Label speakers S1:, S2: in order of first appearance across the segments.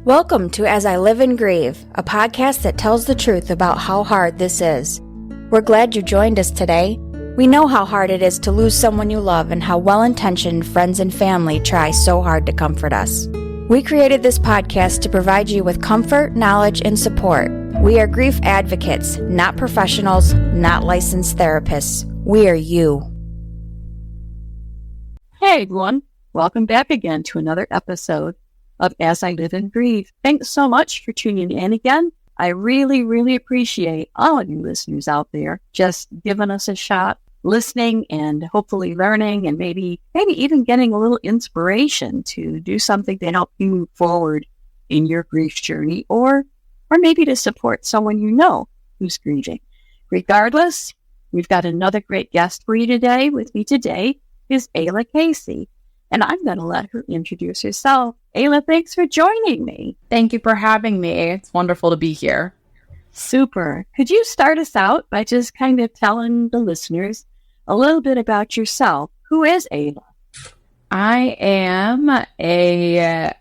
S1: Welcome to As I Live and Grieve, a podcast that tells the truth about how hard this is. We're glad you joined us today. We know how hard it is to lose someone you love and how well-intentioned friends and family try so hard to comfort us. We created this podcast to provide you with comfort, knowledge, and support. We are grief advocates, not professionals, not licensed therapists. We are you.
S2: Hey everyone, welcome back again to another episode of As I Live and Grieve. Thanks so much for tuning in again. I really appreciate all of you listeners out there just giving us a shot, listening and hopefully learning and maybe even getting a little inspiration to do something to help you move forward in your grief journey or maybe to support someone you know who's grieving. Regardless, we've got another great guest for you today. With me today is Ayla Casey, and I'm going to let her introduce herself. Ayla, thanks for joining me.
S3: Thank you for having me. It's wonderful to be here.
S2: Super. Could you start us out by just kind of telling the listeners a little bit about yourself? Who is Ayla?
S3: I am a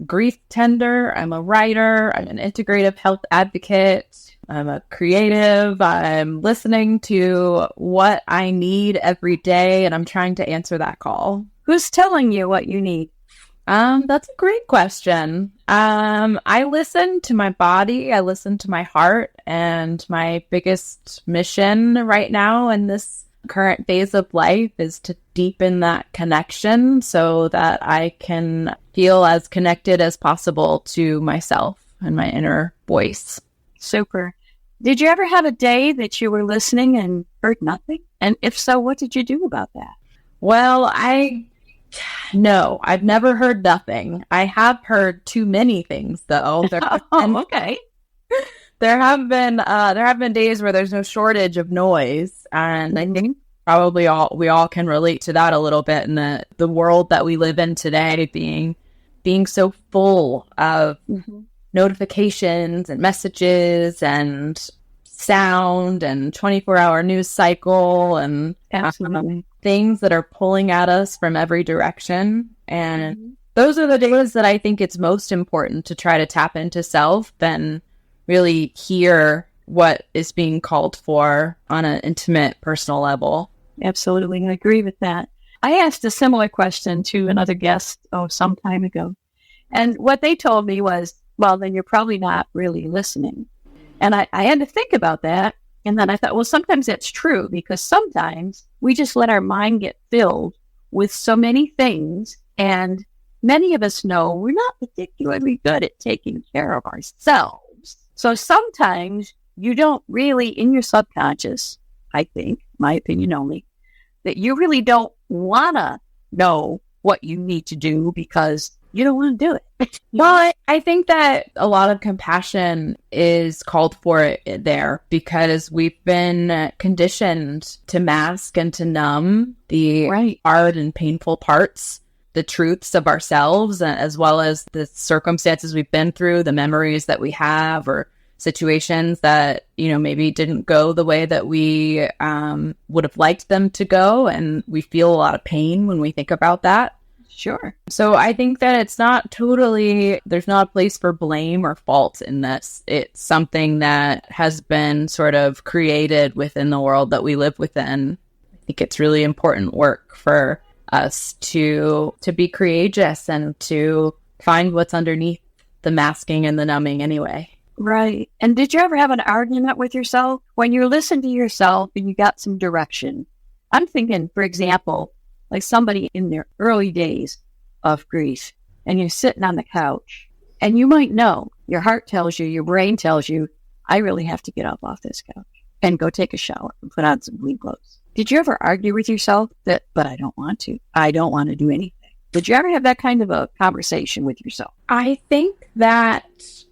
S3: grief tender. I'm a writer. I'm an integrative health advocate. I'm a creative. I'm listening to what I need every day, and I'm trying to answer that call.
S2: Who's telling you what you need?
S3: That's a great question. I listen to my body. I listen to my heart, and my biggest mission right now in this current phase of life is to deepen that connection so that I can feel as connected as possible to myself and my inner voice.
S2: Super. Did you ever have a day that you were listening and heard nothing? And if so, what did you do about that?
S3: Well, No, I've never heard nothing. I have heard too many things, though.
S2: Okay.
S3: There have been days where there's no shortage of noise, and I think probably we all can relate to that a little bit in the world that we live in today, being so full of notifications and messages and sound and 24-hour news cycle and things that are pulling at us from every direction. And those are the days that I think it's most important to try to tap into self and really hear what is being called for on an intimate, personal level.
S2: Absolutely. I agree with that. I asked a similar question to another guest some time ago. And what they told me was, well, then you're probably not really listening. And I had to think about that. And then I thought, well, sometimes that's true, because sometimes we just let our mind get filled with so many things. And many of us know we're not particularly good at taking care of ourselves. So sometimes you don't really, in your subconscious, I think, my opinion only, that you really don't want to know what you need to do because you don't want to do it.
S3: Well, I think that a lot of compassion is called for there because we've been conditioned to mask and to numb the hard and painful parts, the truths of ourselves, as well as the circumstances we've been through, the memories that we have, or situations that, maybe didn't go the way that we would have liked them to go. And we feel a lot of pain when we think about that.
S2: Sure.
S3: So I think that there's not a place for blame or fault in this. It's something that has been sort of created within the world that we live within. I think it's really important work for us to be courageous and to find what's underneath the masking and the numbing anyway.
S2: Right. And did you ever have an argument with yourself? When you listen to yourself and you got some direction? I'm thinking, for example, like somebody in their early days of grief, and you're sitting on the couch, and you might know, your heart tells you, your brain tells you, I really have to get up off this couch and go take a shower and put on some clean clothes. Did you ever argue with yourself but I don't want to. I don't want to do anything. Did you ever have that kind of a conversation with yourself?
S3: I think that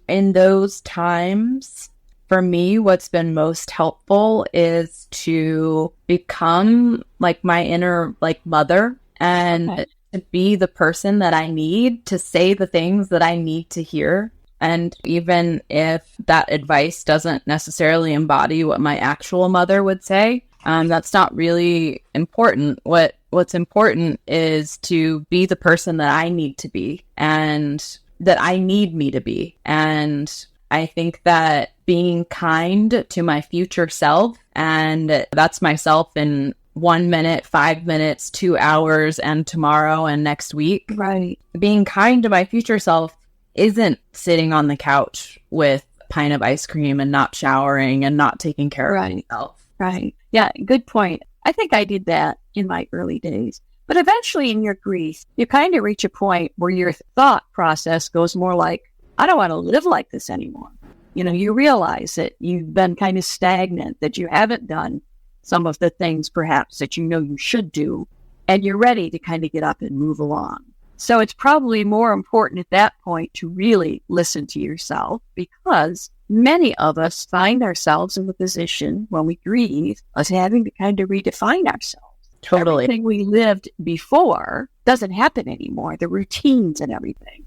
S3: in those times, for me, what's been most helpful is to become like my inner mother and to be the person that I need to say the things that I need to hear. And even if that advice doesn't necessarily embody what my actual mother would say, that's not really important. What's important is to be the person that I need to be and that I need me to be. And I think that being kind to my future self, and that's myself in 1 minute, 5 minutes, 2 hours, and tomorrow and next week.
S2: Right.
S3: Being kind to my future self isn't sitting on the couch with a pint of ice cream and not showering and not taking care of myself.
S2: Right. Yeah, good point. I think I did that in my early days. But eventually in your grief, you kind of reach a point where your thought process goes more like, I don't want to live like this anymore. You realize that you've been kind of stagnant, that you haven't done some of the things perhaps that you should do, and you're ready to kind of get up and move along. So it's probably more important at that point to really listen to yourself, because many of us find ourselves in the position when we grieve as having to kind of redefine ourselves.
S3: Totally.
S2: Everything we lived before doesn't happen anymore, the routines and everything.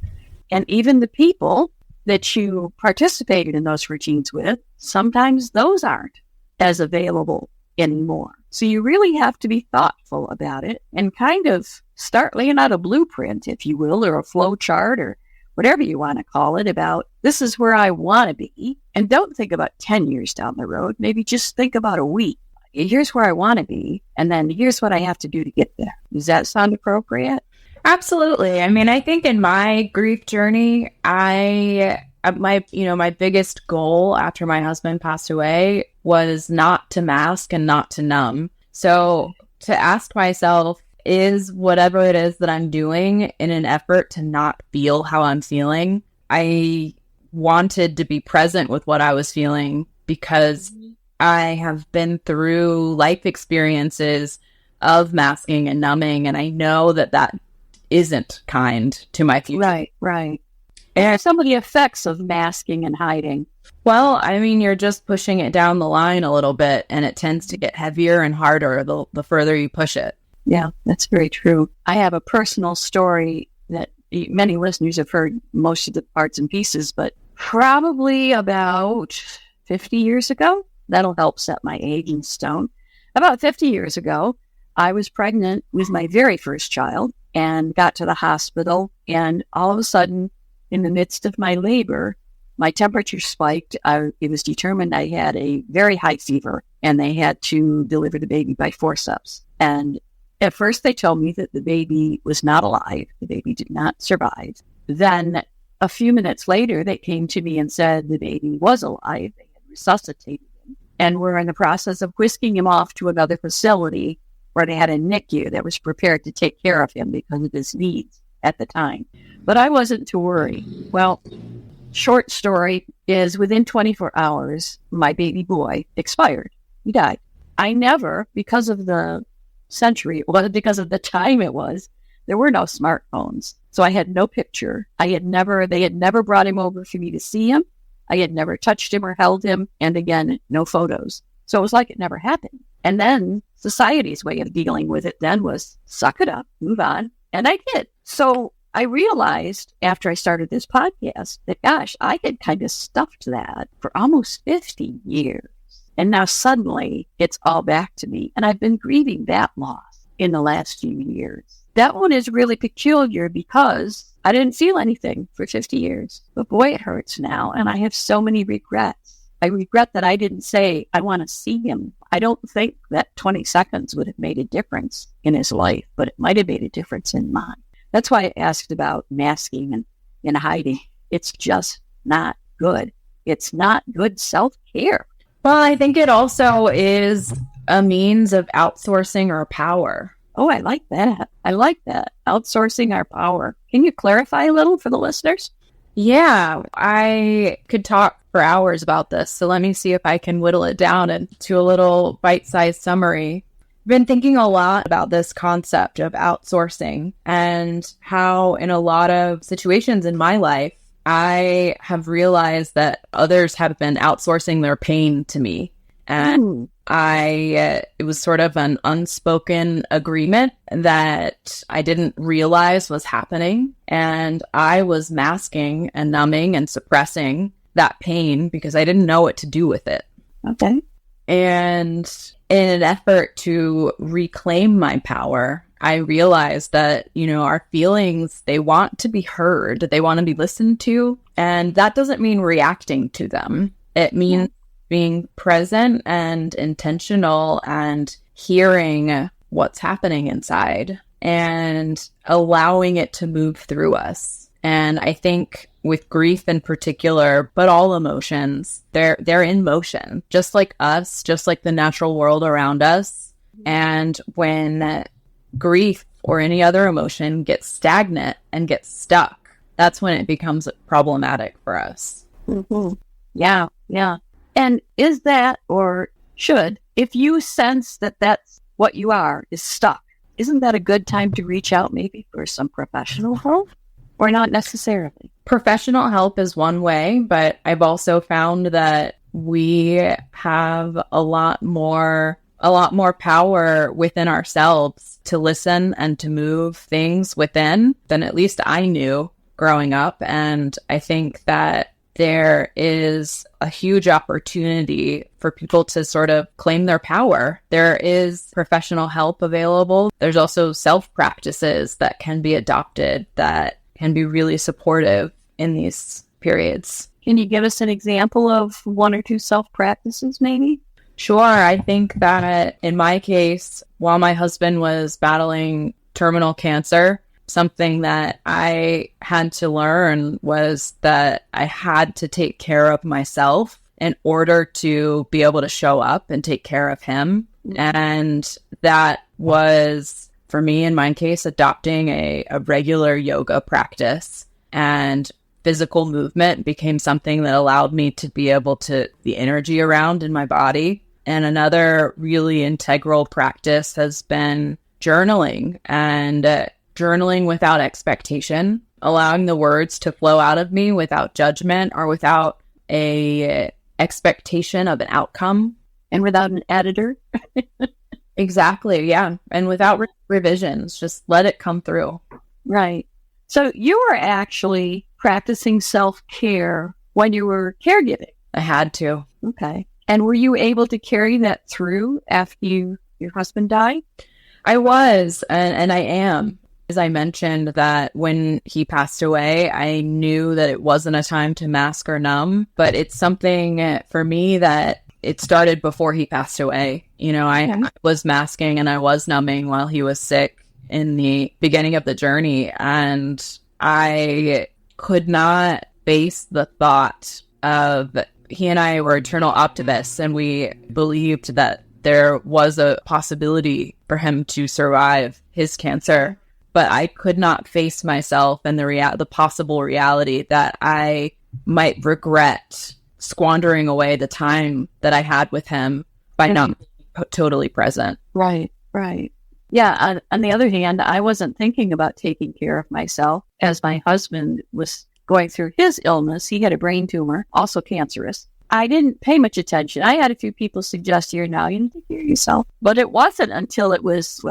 S2: And even the people that you participated in those routines with, sometimes those aren't as available anymore. So you really have to be thoughtful about it and kind of start laying out a blueprint, if you will, or a flow chart or whatever you want to call it, about this is where I want to be. And don't think about 10 years down the road. Maybe just think about a week. Here's where I want to be, and then here's what I have to do to get there. Does that sound appropriate?
S3: Absolutely. I mean, I think in my grief journey, my biggest goal after my husband passed away was not to mask and not to numb. So to ask myself, is whatever it is that I'm doing in an effort to not feel how I'm feeling? I wanted to be present with what I was feeling because I have been through life experiences of masking and numbing, and I know that isn't kind to my future.
S2: Right. And some of the effects of masking and hiding.
S3: Well, I mean, you're just pushing it down the line a little bit, and it tends to get heavier and harder the further you push it.
S2: Yeah, that's very true. I have a personal story that many listeners have heard most of the parts and pieces, but probably about 50 years ago, that'll help set my age in stone. About 50 years ago, I was pregnant with my very first child and got to the hospital. And all of a sudden, in the midst of my labor, my temperature spiked. It was determined I had a very high fever, and they had to deliver the baby by forceps. And at first, they told me that the baby was not alive. The baby did not survive. Then a few minutes later, they came to me and said the baby was alive. They had resuscitated him and were in the process of whisking him off to another facility where they had a NICU that was prepared to take care of him because of his needs at the time. But I wasn't to worry. Well, short story is within 24 hours, my baby boy expired. He died. I never, because of the century, well, because of the time it was, there were no smartphones. So I had no picture. They had never brought him over for me to see him. I had never touched him or held him. And again, no photos. So it was like it never happened. And then society's way of dealing with it then was suck it up, move on. And I did. So I realized after I started this podcast that, gosh, I had kind of stuffed that for almost 50 years. And now suddenly it's all back to me. And I've been grieving that loss in the last few years. That one is really peculiar because I didn't feel anything for 50 years. But boy, it hurts now. And I have so many regrets. I regret that I didn't say, I want to see him. I don't think that 20 seconds would have made a difference in his life, but it might have made a difference in mine. That's why I asked about masking and hiding. It's just not good. It's not good self-care.
S3: Well, I think it also is a means of outsourcing our power.
S2: Oh, I like that. Outsourcing our power. Can you clarify a little for the listeners?
S3: Yeah, I could talk for hours about this. So let me see if I can whittle it down into a little bite-sized summary. I've been thinking a lot about this concept of outsourcing and how in a lot of situations in my life, I have realized that others have been outsourcing their pain to me. And it was sort of an unspoken agreement that I didn't realize was happening. And I was masking and numbing and suppressing that pain because I didn't know what to do with it.
S2: Okay.
S3: And in an effort to reclaim my power, I realized that, our feelings, they want to be heard, they want to be listened to. And that doesn't mean reacting to them. It means being present and intentional and hearing what's happening inside and allowing it to move through us. And I think with grief in particular, but all emotions, they're in motion, just like us, just like the natural world around us. And when grief or any other emotion gets stagnant and gets stuck, that's when it becomes problematic for us.
S2: Mm-hmm. Yeah. And is that, or should, if you sense that that's what you are, is stuck, isn't that a good time to reach out maybe for some professional help? Or not necessarily?
S3: Professional help is one way, but I've also found that we have a lot more power within ourselves to listen and to move things within than at least I knew growing up. And I think that there is a huge opportunity for people to sort of claim their power. There is professional help available. There's also self-practices that can be adopted that can be really supportive in these periods.
S2: Can you give us an example of one or two self-practices maybe?
S3: Sure. I think that in my case, while my husband was battling terminal cancer, something that I had to learn was that I had to take care of myself in order to be able to show up and take care of him. And that was, for me, in my case, adopting a regular yoga practice, and physical movement became something that allowed me to be able to the energy around in my body. And another really integral practice has been journaling, and journaling without expectation, allowing the words to flow out of me without judgment or without a expectation of an outcome.
S2: And without an editor.
S3: Exactly, yeah. And without revisions, just let it come through.
S2: Right. So you were actually practicing self-care when you were caregiving.
S3: I had to.
S2: Okay. And were you able to carry that through after your husband died?
S3: I was, and I am. As I mentioned, that when he passed away, I knew that it wasn't a time to mask or numb, but it's something for me that it started before he passed away. I was masking and I was numbing while he was sick in the beginning of the journey, and I could not face the thought of, he and I were eternal optimists, and we believed that there was a possibility for him to survive his cancer. But I could not face myself and the possible reality that I might regret squandering away the time that I had with him by not being totally present.
S2: Right. Yeah. On the other hand, I wasn't thinking about taking care of myself as my husband was going through his illness. He had a brain tumor, also cancerous. I didn't pay much attention. I had a few people suggest, here now, you need to take care of yourself. But it wasn't until it was,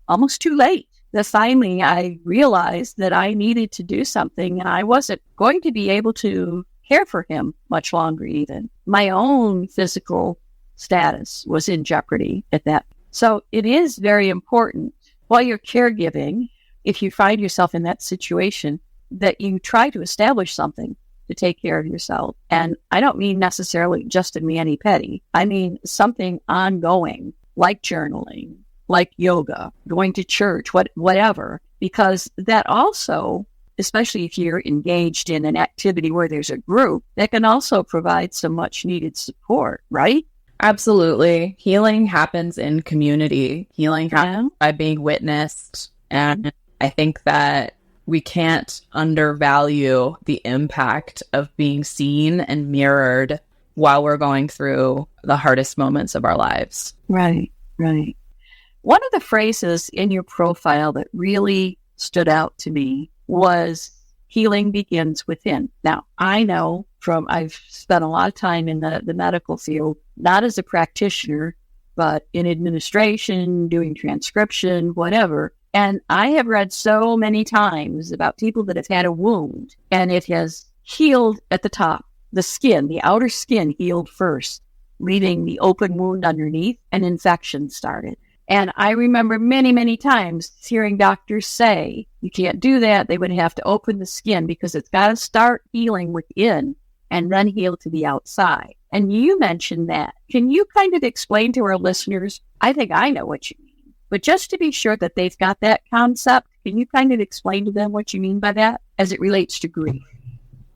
S2: almost too late that finally I realized that I needed to do something, and I wasn't going to be able to care for him much longer even. My own physical status was in jeopardy at that. So it is very important while you're caregiving, if you find yourself in that situation, that you try to establish something to take care of yourself. And I don't mean necessarily just a mani-pedi. I mean something ongoing, like journaling, like yoga, going to church, whatever, because that also, especially if you're engaged in an activity where there's a group, that can also provide some much needed support, right?
S3: Absolutely. Healing happens in community. Healing happens by being witnessed. And I think that we can't undervalue the impact of being seen and mirrored while we're going through the hardest moments of our lives.
S2: Right. One of the phrases in your profile that really stood out to me was healing begins within. Now, I know I've spent a lot of time in the medical field, not as a practitioner, but in administration, doing transcription, whatever. And I have read so many times about people that have had a wound and it has healed at the top. The skin, the outer skin healed first, leaving the open wound underneath, and infection started. And I remember many, many times hearing doctors say, you can't do that. They would have to open the skin because it's got to start healing within and then heal to the outside. And you mentioned that. Can you kind of explain to our listeners? I think I know what you mean, but just to be sure that they've got that concept, can you kind of explain to them what you mean by that as it relates to grief?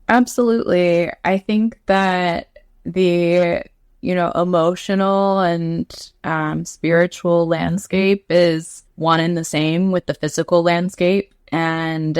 S3: Absolutely. I think that the emotional and spiritual landscape is one and the same with the physical landscape. And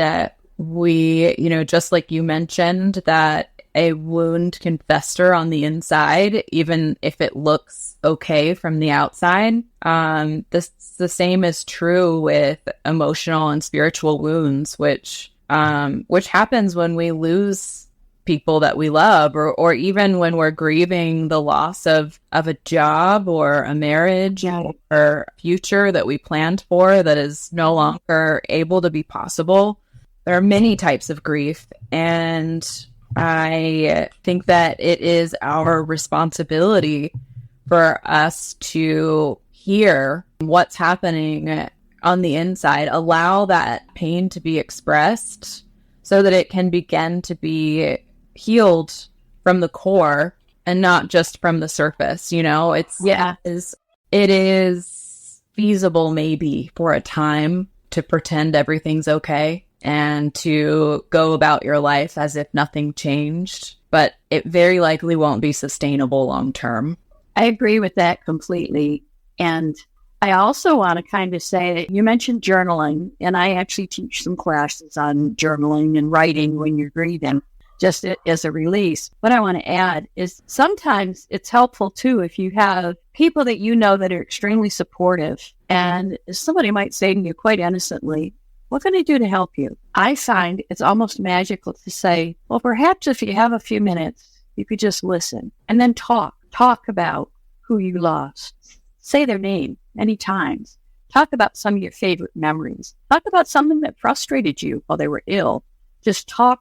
S3: we, just like you mentioned, that a wound can fester on the inside, even if it looks okay from the outside. The same is true with emotional and spiritual wounds, which happens when we lose people that we love, or even when we're grieving the loss of a job or a marriage or a future that we planned for that is no longer able to be possible. There are many types of grief, and I think that it is our responsibility for us to hear what's happening on the inside, allow that pain to be expressed so that it can begin to be healed from the core and not just from the surface. It is feasible maybe for a time to pretend everything's okay and to go about your life as if nothing changed, but it very likely won't be sustainable long term.
S2: I agree with that completely. And I also want to kind of say that you mentioned journaling, and I actually teach some classes on journaling and writing when you're grieving, just as a release. What I want to add is sometimes it's helpful too if you have people that you know that are extremely supportive, and somebody might say to you quite innocently, what can I do to help you? I find it's almost magical to say, well, perhaps if you have a few minutes, you could just listen and then talk about who you lost. Say their name many times. Talk about some of your favorite memories. Talk about something that frustrated you while they were ill. Just talk.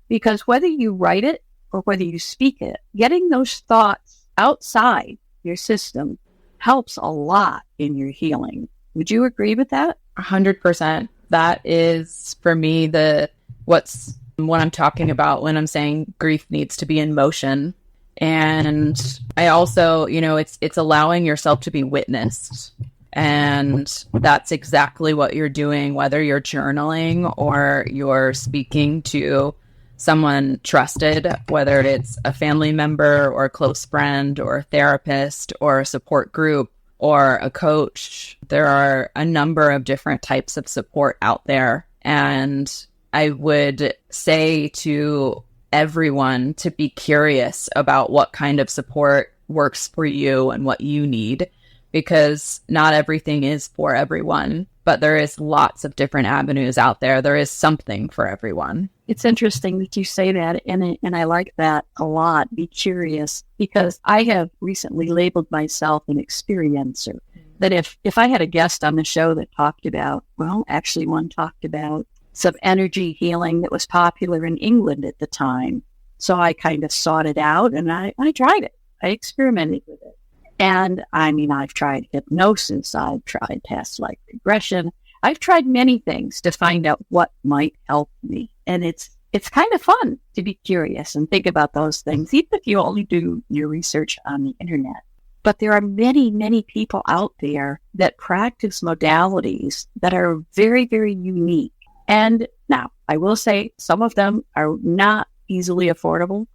S2: Because whether you write it or whether you speak it, getting those thoughts outside your system helps a lot in your healing. Would you agree with that?
S3: 100%. That is, for me, what I'm talking about when I'm saying grief needs to be in motion. And I also, it's allowing yourself to be witnessed. And that's exactly what you're doing, whether you're journaling or you're speaking to someone trusted, whether it's a family member or a close friend or a therapist or a support group or a coach. There are a number of different types of support out there. And I would say to everyone to be curious about what kind of support works for you and what you need, because not everything is for everyone, but there is lots of different avenues out there. There is something for everyone.
S2: It's interesting that you say that, and I like that a lot. Be curious, because I have recently labeled myself an experiencer. That if I had a guest on the show that talked about, actually one talked about some energy healing that was popular in England at the time. So I kind of sought it out and I tried it. I experimented with it. And I've tried hypnosis. I've tried past life regression. I've tried many things to find out what might help me. And it's kind of fun to be curious and think about those things, even if you only do your research on the internet. But there are many, many people out there that practice modalities that are very, very unique. And now, I will say some of them are not easily affordable,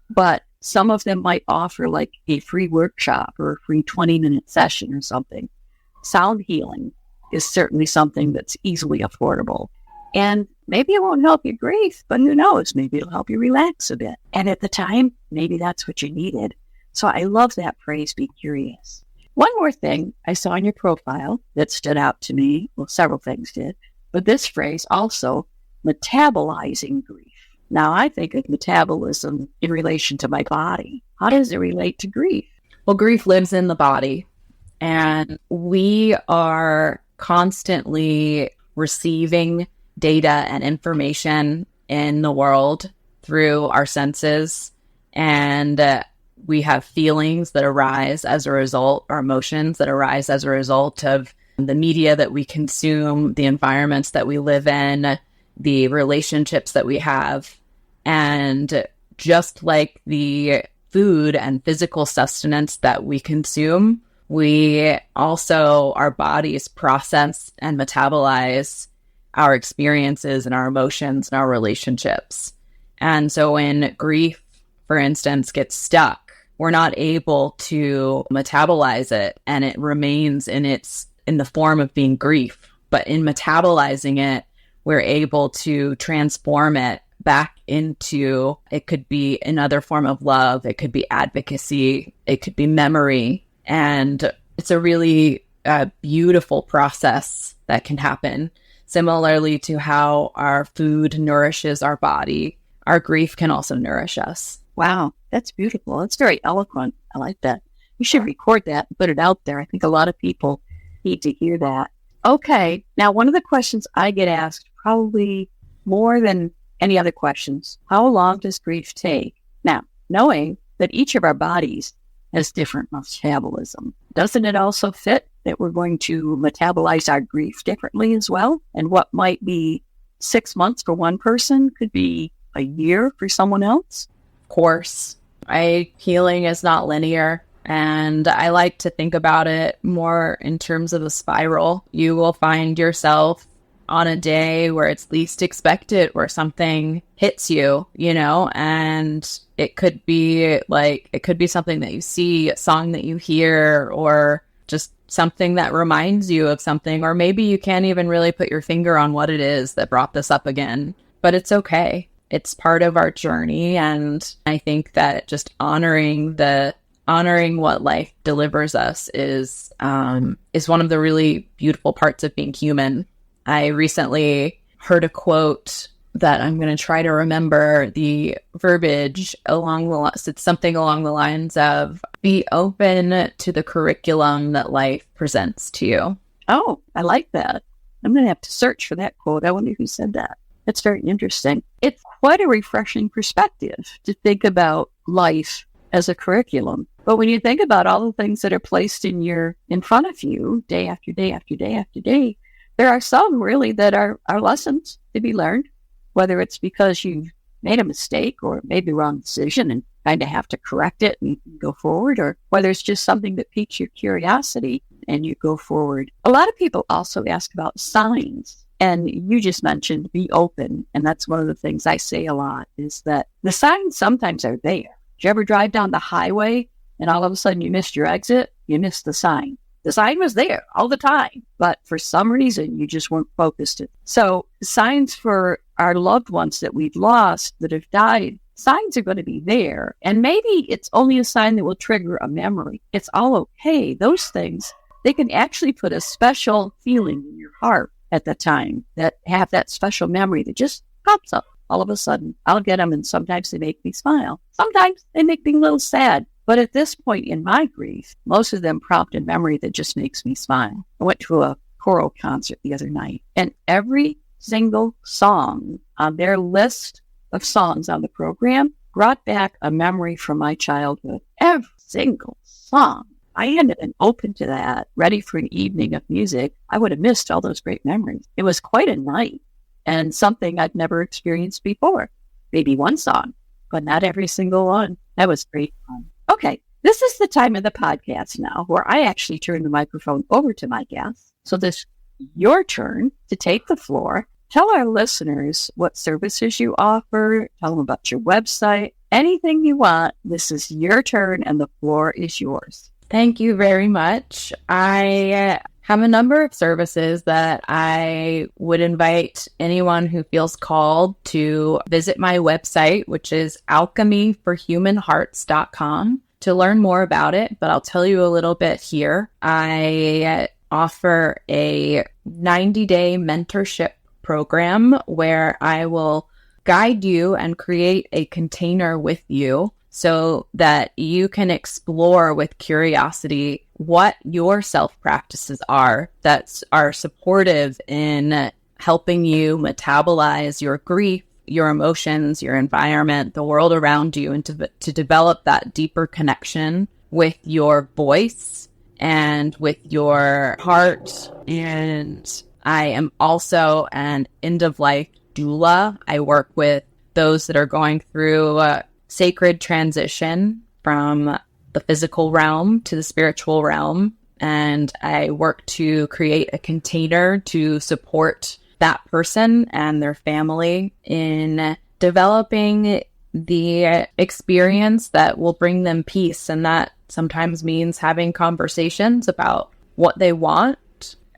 S2: but some of them might offer like a free workshop or a free 20-minute session or something. Sound healing is certainly something that's easily affordable. And maybe it won't help you grieve, but who knows? Maybe it'll help you relax a bit. And at the time, maybe that's what you needed. So I love that phrase, be curious. One more thing I saw in your profile that stood out to me, well, several things did, but this phrase also, metabolizing grief. Now, I think of metabolism in relation to my body. How does it relate to grief?
S3: Well, grief lives in the body, and we are constantly receiving data and information in the world through our senses. And We have feelings that arise as a result, or emotions that arise as a result of the media that we consume, the environments that we live in, the relationships that we have. And just like the food and physical sustenance that we consume, we also, our bodies process and metabolize our experiences and our emotions and our relationships. And so when grief, for instance, gets stuck, we're not able to metabolize it, and it remains in the form of being grief. But in metabolizing it, we're able to transform it back into, it could be another form of love, it could be advocacy, it could be memory. And it's a really beautiful process that can happen. Similarly to how our food nourishes our body, our grief can also nourish us.
S2: Wow, that's beautiful. That's very eloquent. I like that. You should record that and put it out there. I think a lot of people need to hear that. Okay, now one of the questions I get asked, probably more than any other questions, how long does grief take? Now, knowing that each of our bodies has different metabolism, doesn't it also fit that we're going to metabolize our grief differently as well? And what might be 6 months for one person could be a year for someone else?
S3: Of course, healing is not linear. And I like to think about it more in terms of a spiral. You will find yourself on a day where it's least expected, where something hits you, and it could be something that you see, a song that you hear, or just something that reminds you of something, or maybe you can't even really put your finger on what it is that brought this up again, but it's okay. It's part of our journey. And I think that just honoring what life delivers us is one of the really beautiful parts of being human. I recently heard a quote that I'm going to try to remember the verbiage it's something along the lines of, be open to the curriculum that life presents to you.
S2: Oh, I like that. I'm going to have to search for that quote. I wonder who said that. That's very interesting. It's quite a refreshing perspective to think about life as a curriculum. But when you think about all the things that are placed in front of you day after day after day after day, there are some really that are lessons to be learned, whether it's because you've made a mistake or made the wrong decision and kind of have to correct it and go forward, or whether it's just something that piques your curiosity and you go forward. A lot of people also ask about signs. And you just mentioned be open. And that's one of the things I say a lot, is that the signs sometimes are there. Did you ever drive down the highway and all of a sudden you missed your exit? You missed the sign. The sign was there all the time, but for some reason you just weren't focused. So signs for our loved ones that we've lost, that have died, signs are going to be there. And maybe it's only a sign that will trigger a memory. It's all okay. Those things, they can actually put a special feeling in your heart at the time, that have that special memory that just pops up all of a sudden. I'll get them, and sometimes they make me smile. Sometimes they make me a little sad. But at this point in my grief, most of them prompt a memory that just makes me smile. I went to a choral concert the other night, and every single song on their list of songs on the program brought back a memory from my childhood. Every single song. I hadn't been open to that, ready for an evening of music. I would have missed all those great memories. It was quite a night, and something I'd never experienced before. Maybe one song, but not every single one. That was great fun. Okay, this is the time of the podcast now where I actually turn the microphone over to my guests. So this is your turn to take the floor. Tell our listeners what services you offer. Tell them about your website. Anything you want. This is your turn and the floor is yours.
S3: Thank you very much. I have a number of services that I would invite anyone who feels called to visit my website, which is alchemyforhumanhearts.com, to learn more about it. But I'll tell you a little bit here. I offer a 90-day mentorship program where I will guide you and create a container with you so that you can explore with curiosity what your self-practices are that are supportive in helping you metabolize your grief, your emotions, your environment, the world around you, and to develop that deeper connection with your voice and with your heart. And I am also an end-of-life doula. I work with those that are going through a sacred transition from the physical realm to the spiritual realm. And I work to create a container to support that person and their family in developing the experience that will bring them peace. And that sometimes means having conversations about what they want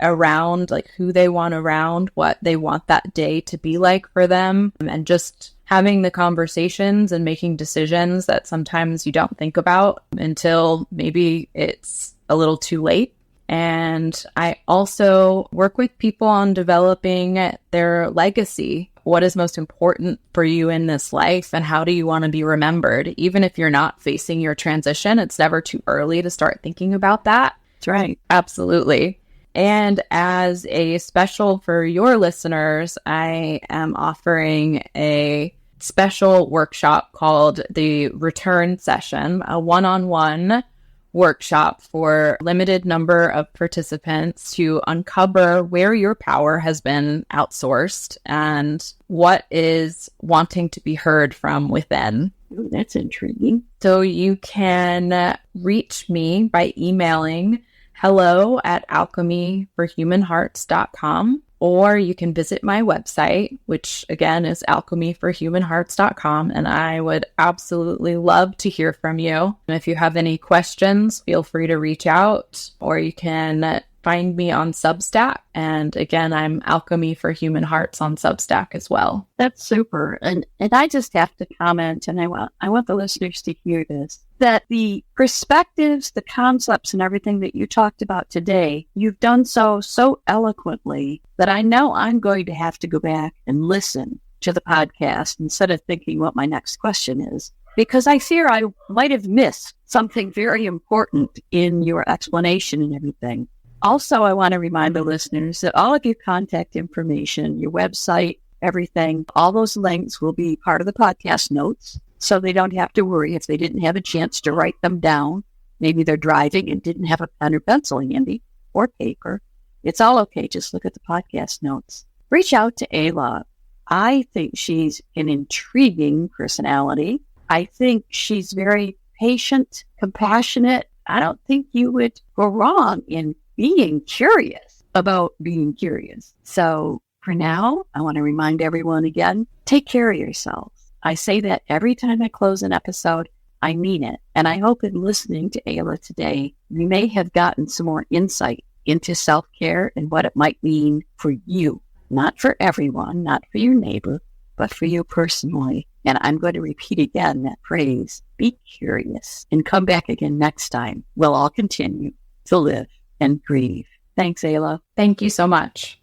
S3: around, like who they want around, what they want that day to be like for them, and just having the conversations and making decisions that sometimes you don't think about until maybe it's a little too late. And I also work with people on developing their legacy. What is most important for you in this life, and how do you want to be remembered? Even if you're not facing your transition, it's never too early to start thinking about that.
S2: That's right.
S3: Absolutely. And as a special for your listeners, I am offering a special workshop called the Return Session, a one-on-one workshop for a limited number of participants to uncover where your power has been outsourced and what is wanting to be heard from within.
S2: Ooh, that's intriguing.
S3: So you can reach me by emailing hello@alchemyforhumanhearts.com, or you can visit my website, which again is alchemyforhumanhearts.com, and I would absolutely love to hear from you. And if you have any questions, feel free to reach out, or you can find me on Substack. And again, I'm Alchemy for Human Hearts on Substack as well.
S2: That's super. And I just have to comment, and I want the listeners to hear this, that the perspectives, the concepts, and everything that you talked about today, you've done so eloquently that I know I'm going to have to go back and listen to the podcast instead of thinking what my next question is, because I fear I might have missed something very important in your explanation and everything. Also, I want to remind the listeners that all of your contact information, your website, everything, all those links will be part of the podcast notes, so they don't have to worry if they didn't have a chance to write them down. Maybe they're driving and didn't have a pen or pencil handy or paper. It's all okay. Just look at the podcast notes. Reach out to Ayla. I think she's an intriguing personality. I think she's very patient, compassionate. I don't think you would go wrong in being curious about being curious. So for now, I want to remind everyone again, take care of yourselves. I say that every time I close an episode. I mean it. And I hope in listening to Ayla today, you may have gotten some more insight into self-care and what it might mean for you, not for everyone, not for your neighbor, but for you personally. And I'm going to repeat again that phrase, be curious, and come back again next time. We'll all continue to live and grieve. Thanks, Ayla.
S3: Thank you so much.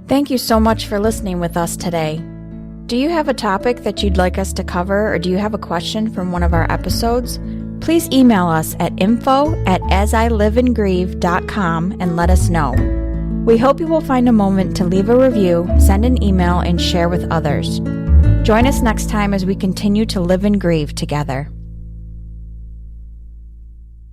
S1: Thank you so much for listening with us today. Do you have a topic that you'd like us to cover, or do you have a question from one of our episodes? Please email us at info@asiliveandgrieve.com and let us know. We hope you will find a moment to leave a review, send an email, and share with others. Join us next time as we continue to live and grieve together.